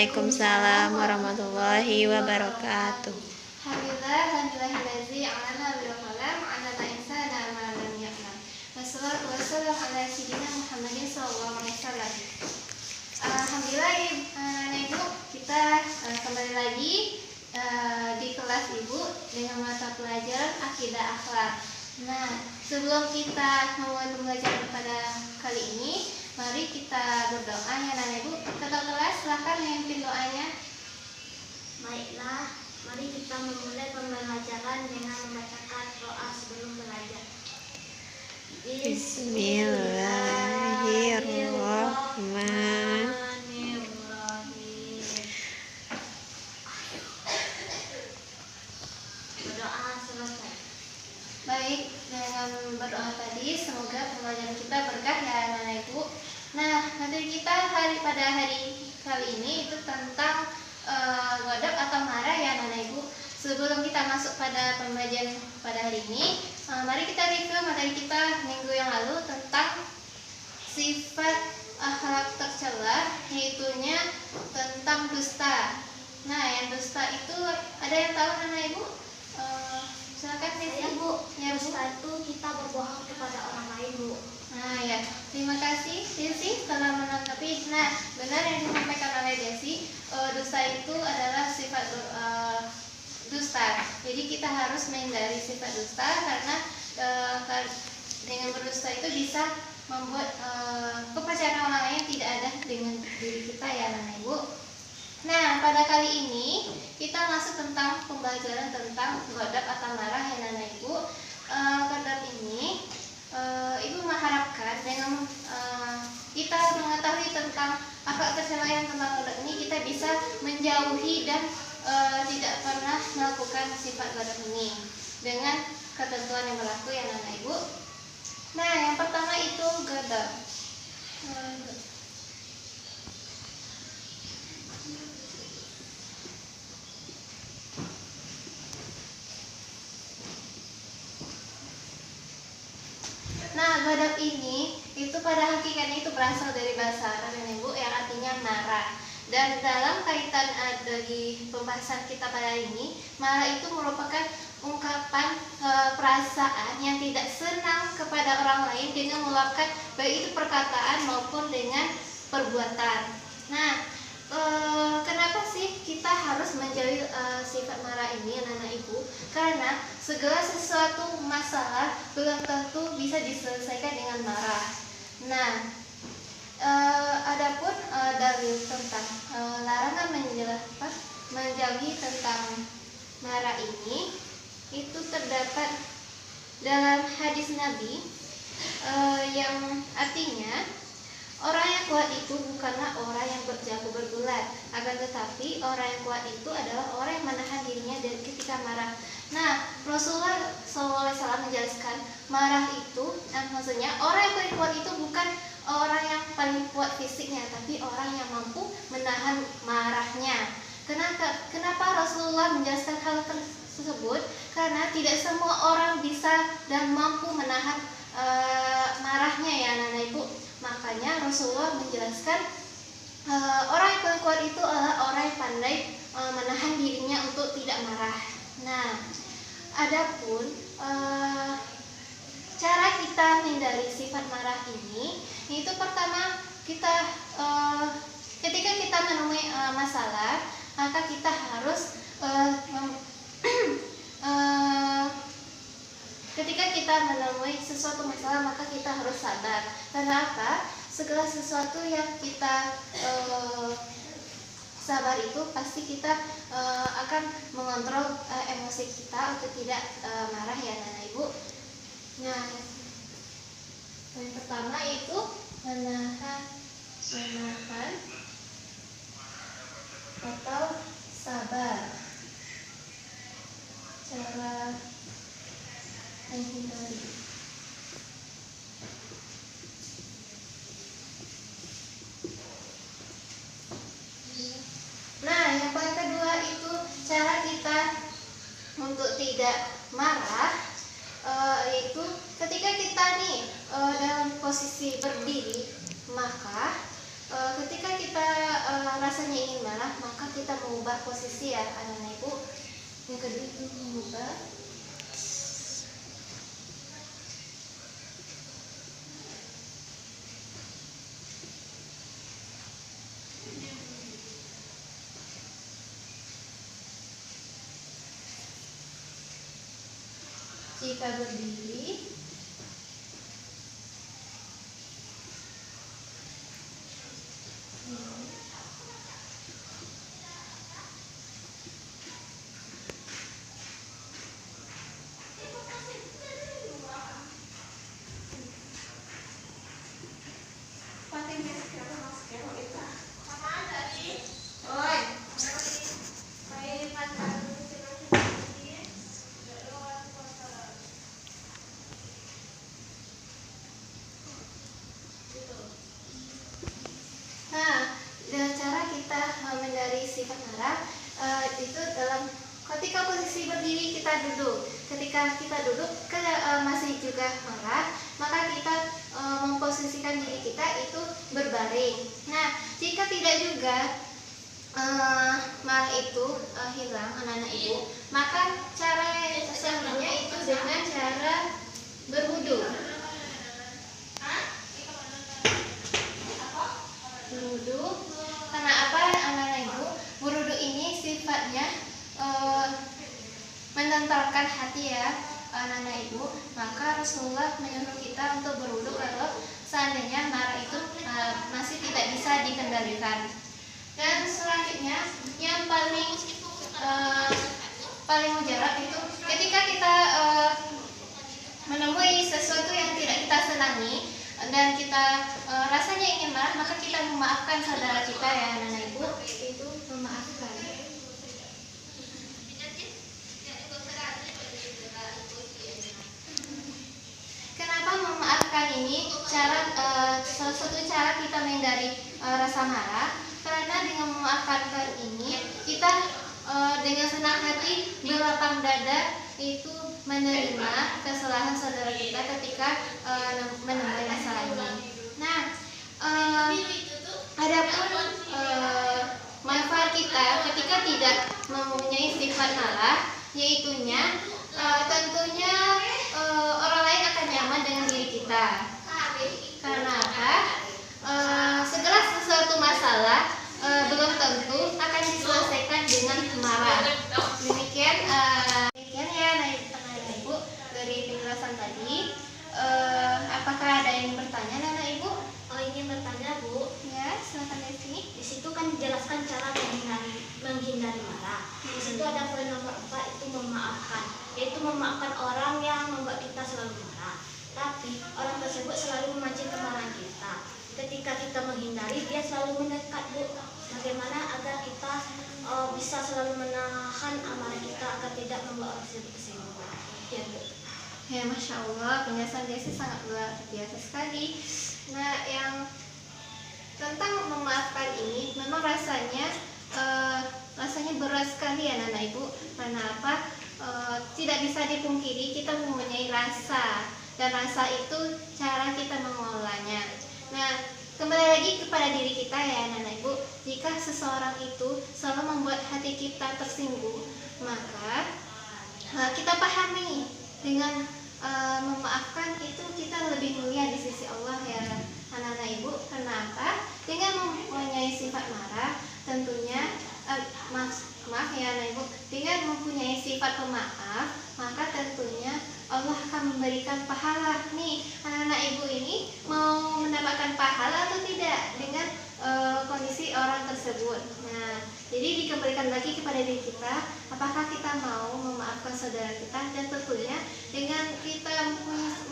Waalaikumsalam warahmatullahi wabarakatuh. Alhamdulillahi alana bil qalam anna insana ma lam ya'lam. Wassalatu wassalamu ala sayyidina Muhammadin sallallahu alaihi wasallam. Alhamdulillah Ibu, kita kembali lagi di kelas Ibu dengan mata pelajaran akidah akhlak. Nah, sebelum kita memulai pembelajaran pada kali ini, mari kita berdoa ya Ibu. Ketua kelas silahkan memimpin doanya. Baiklah, mari kita memulai pembelajaran dengan membacakan doa sebelum belajar. Bismillahirrahmanirrahim. Berdoa selesai. Baik, dengan berdoa tadi semoga pembelajaran kita berkah ya anak-anak Ibu. Nah, materi kita pada hari kali ini itu tentang godok atau marah ya anak-anak Ibu. Sebelum kita masuk pada pembelajaran pada hari ini, mari kita review materi kita minggu yang lalu tentang sifat akhlak tercela, yaitunya tentang dusta. Nah, yang dusta itu ada yang tahu anak Ibu? Silakan Sisi. Ya, Bu. Ya, Bu. Dusta itu kita berbohong kepada orang lain, Bu. Nah ya, terima kasih Desi telah menanggapi. Nah, benar yang disampaikan oleh Desi, dusta itu adalah sifat dusta. Jadi kita harus menghindari sifat dusta karena dengan berdusta itu bisa membuat kepercayaan orang lain tidak ada dengan diri kita ya anak Ibu. Nah, pada kali ini kita masuk tentang pembelajaran tentang godap atau marah ya anak Ibu. Godap ini Ibu mengharapkan dengan kita mengetahui tentang akhlak tercela yang tentang godap ini, kita bisa menjauhi dan tidak pernah melakukan sifat godap ini dengan ketentuan yang berlaku ya anak Ibu. Nah, yang pertama itu godap. Nah, godap ini itu pada hakikatnya itu berasal dari bahasa Arab ya Ibu, yang artinya marah. Dan dalam kaitan dari pembahasan kita pada hari ini, marah itu merupakan ungkapan perasaan yang tidak senang kepada orang lain dengan meluapkan baik itu perkataan maupun dengan perbuatan. Nah, kenapa sih kita harus menjauhi sifat marah ini anak-anak Ibu? Karena segala sesuatu masalah belum tentu bisa diselesaikan dengan marah. Nah, adapun dalil tentang larangan menjauhi tentang marah ini itu terdapat dalam hadis Nabi yang artinya orang yang kuat itu bukanlah orang yang berjago bergulat, akan tetapi orang yang kuat itu adalah orang yang menahan dirinya dari ketika marah. Nah, Rasulullah SAW menjelaskan marah itu, maksudnya orang yang paling kuat itu bukan orang yang paling kuat fisiknya, tapi orang yang mampu menahan marahnya. Kenapa Rasulullah menjelaskan hal tersebut? Karena tidak semua orang bisa dan mampu menahan marahnya ya anak-anak Ibu. Makanya Rasulullah menjelaskan orang yang paling kuat itu adalah orang yang pandai menahan dirinya untuk tidak marah. Nah, adapun cara kita menghindari sifat marah ini, itu pertama kita ketika kita menemui masalah, maka kita harus ketika kita menemui sesuatu masalah, maka kita harus sabar. Karena apa? Segala sesuatu yang kita sabar itu pasti kita akan mengontrol emosi kita untuk tidak marah ya anak Ibu. Nah, yang pertama itu menahan atau sabar. Cara menghindari. Nah, yang paling kedua itu cara kita untuk tidak marah, yaitu ketika kita nih dalam posisi berdiri, maka ketika kita rasanya ingin marah, maka kita mengubah posisi ya anak-anak ibu. Yang kedua itu mengubah jika berdiri. Nah, dengan cara kita menghindari sifat marah itu dalam ketika posisi berdiri kita duduk. Ketika kita duduk masih juga marah, maka kita memposisikan diri kita itu berbaring. Nah, jika tidak juga marah itu hilang anak-anak ibu, maka cara yang selanjutnya itu dengan cara berwudu. Berwudu, karena apa anak-anak ibu? Berwudu ini sifatnya menenteramkan hati ya anak-anak ibu. Maka Rasulullah menyuruh kita untuk berwudu kalau seandainya marah itu masih tidak bisa dikendalikan. Dan selanjutnya yang paling mujarab itu ketika kita menemui sesuatu yang tidak kita senangi dan kita rasanya ingin marah, maka kita memaafkan saudara kita ya anak-anak ibu. Itu memaafkan. Kenapa memaafkan ini? Salah satu cara kita menghindari rasa marah, karena dengan memaafkan ini kita dengan senang hati berlapang dada itu menerima kesalahan saudara kita ketika menemui masalah ini. Nah, adapun manfaat kita ketika tidak mempunyai sifat marah, yaitunya tentunya orang lain akan nyaman dengan diri kita. Karena apa? Segala sesuatu masalah belum tentu akan diselesaikan dengan marah. Demikian ya anak-anak ibu dari penjelasan tadi. Apakah ada yang bertanya anak ibu? Oh, ingin bertanya Bu. Ya, silakan Desi. Di situ kan dijelaskan cara menghindari marah. Di situ ada poin nomor 4 itu memaafkan, yaitu memaafkan orang yang membuat kita selalu marah. Tapi orang tersebut selalu memancing kemarahan kita. Ketika kita menghindari, dia selalu mendekat Bu. Bagaimana agar kita bisa selalu menahan amarah kita agar tidak membawa orang tersebut kesinggungan? Ya Bu. Ya, Masya Allah, penjelasan Desi sangat luar biasa sekali. Nah, yang tentang memaafkan ini memang rasanya berat sekali ya anak ibu. Karena apa? Tidak bisa dipungkiri kita mempunyai rasa, dan rasa itu cara kita mengolahnya. Nah, kembali lagi kepada diri kita ya anak ibu. Jika seseorang itu selalu membuat hati kita tersinggung, maka kita pahami dengan memaafkan itu kita lebih mulia di sisi Allah ya anak-anak ibu. Kenapa? Dengan mempunyai sifat marah, tentunya maaf ya anak ibu, dengan mempunyai sifat pemaaf, maka tentunya Allah akan memberikan pahala. Nih anak-anak ibu ini mau mendapatkan pahala atau tidak dengan kondisi orang tersebut. Nah, jadi dikembalikan lagi kepada diri kita, apakah kita mau memaafkan saudara kita, dan tentunya dengan kita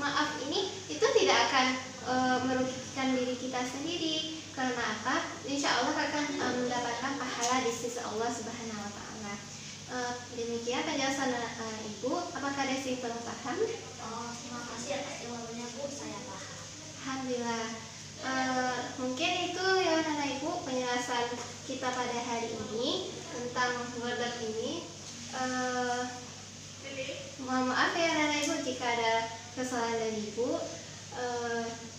maaf ini itu tidak akan merugikan diri kita sendiri. Karena apa? Insya Allah akan mendapatkan pahala di sisi Allah Subhanahu Wa Taala. Demikian penjelasan ibu. Apakah Desi telah paham? Terima kasih atas jawabannya Bu, saya paham. Alhamdulillah. Mungkin itu ya anak ibu penjelasan kita pada hari ini tentang ghadab ini. Mohon maaf ya anak ibu jika ada kesalahan dari ibu.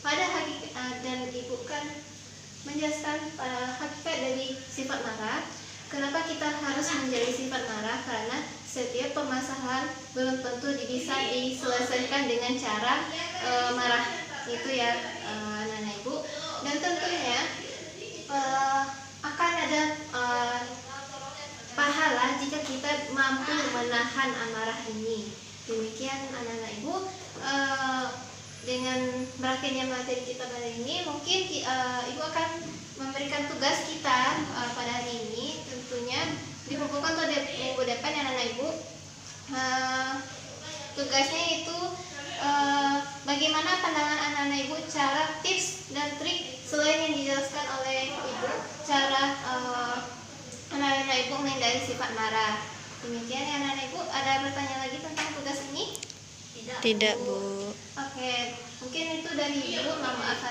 Pada hakikat dan ibu kan menjelaskan hakikat dari sifat marah. Kenapa kita harus menjadi sifat marah? Karena setiap permasalahan belum tentu bisa diselesaikan dengan cara marah. Itu ya anak-anak ibu. Dan tentunya akan ada pahala jika kita mampu menahan amarah ini. Demikian anak-anak ibu. Dengan berakhirnya materi kita pada ini, mungkin ibu akan memberikan tugas kita pada hari ini. Tentunya dikumpulkan pada minggu depan ya anak-anak ibu. Tugasnya itu bagaimana pandangan anak-anak ibu, cara, tips dan trik selain yang dijelaskan oleh ibu, cara anak-anak ibu menghindari sifat marah. Demikian ya anak-anak ibu. Ada pertanyaan lagi tentang tugas ini? Tidak, Bu. Oke, mungkin itu dari ibu. Mohon maaf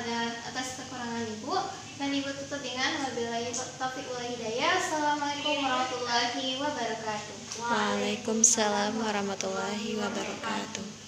atas kekurangan ibu. Dan ibu tutup dengan wabillahi taufiq wal hidayah. Assalamualaikum warahmatullahi wabarakatuh. Waalaikumsalam warahmatullahi wabarakatuh.